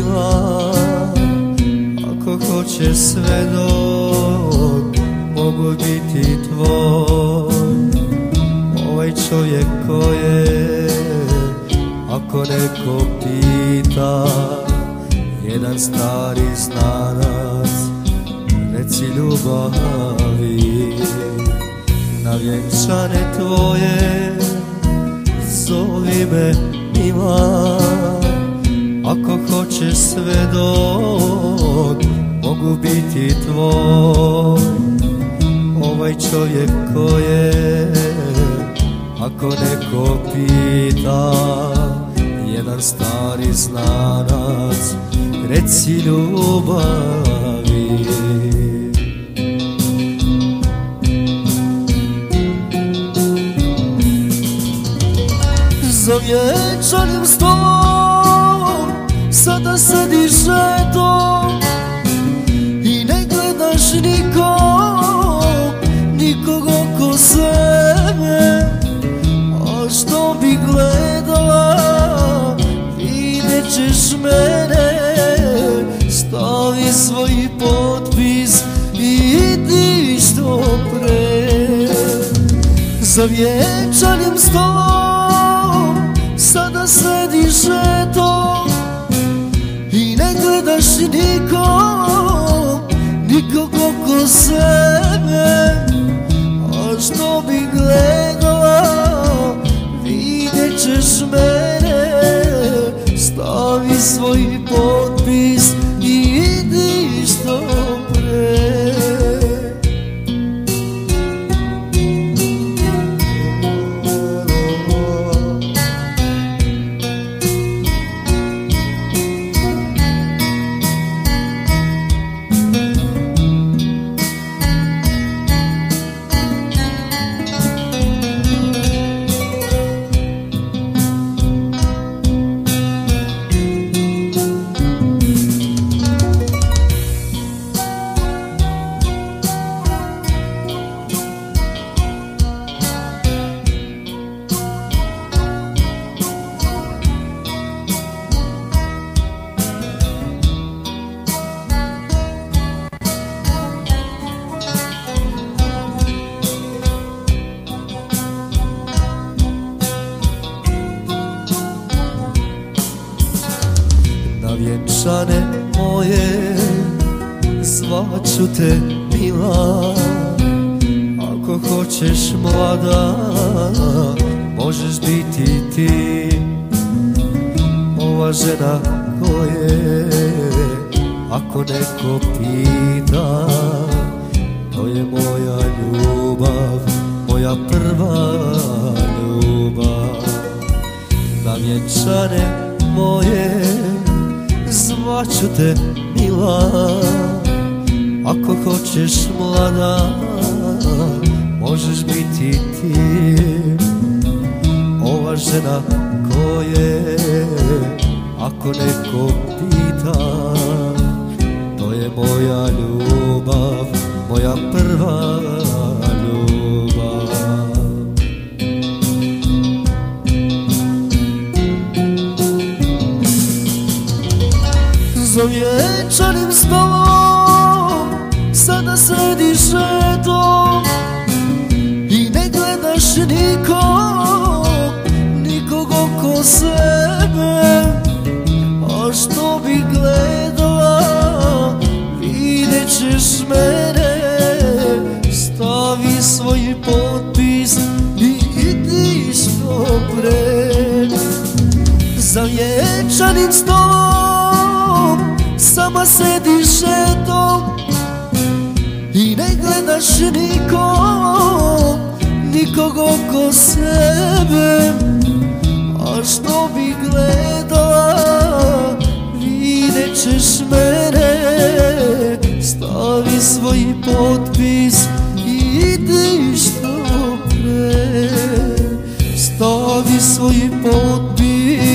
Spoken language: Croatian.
mila, ako hoće sve dok mogu biti tvoj. Ovaj čovjek ko je, ako neko pita, jedan stari znanac, reci ljubavi. Na vjenčane tvoje zovi me mila, ako hoćeš sve dok mogu biti tvoj. Ovaj čovjek ko je, ako neko pita, jedan stari znanac, reci ljubavi. Za vjenčanim stolom sada sediš eto i ne gledaš nikog oko sebe. A što bi gledala, vidjet ćeš mene. Stavi svoj potpis i idi što pre. Za vjenčanim stolom sada sediš eto i ne gledaš nikog oko sebe. A što bi gledala, vidjet ćeš mene. Stavi svoj potpis i idi što pre. Na vjenčane moje zvaću te mila, ako hoćeš mlada, možeš biti ti. Ova žena koje, ako neko pita, to je moja ljubav, moja prva ljubav. Na vjenčane moje zvaću te mila, ako hoćeš mlada, možeš biti ti. Ova žena koje, ako neko pita, to je moja ljubav, moja prva ljubav. Za vjenčanim stolom sada sediš eto i ne gledaš nikog oko sebe. A što bi gledala, vidjet ćeš mene. Stavi svoj potpis i idi što pre. Za vjenčanim stolom sama sediš eto i ne gledaš nikog oko sebe. A što bi gledala, vidjet ćeš mene. Stavi svoj potpis i idi što pre. Stavi svoj potpis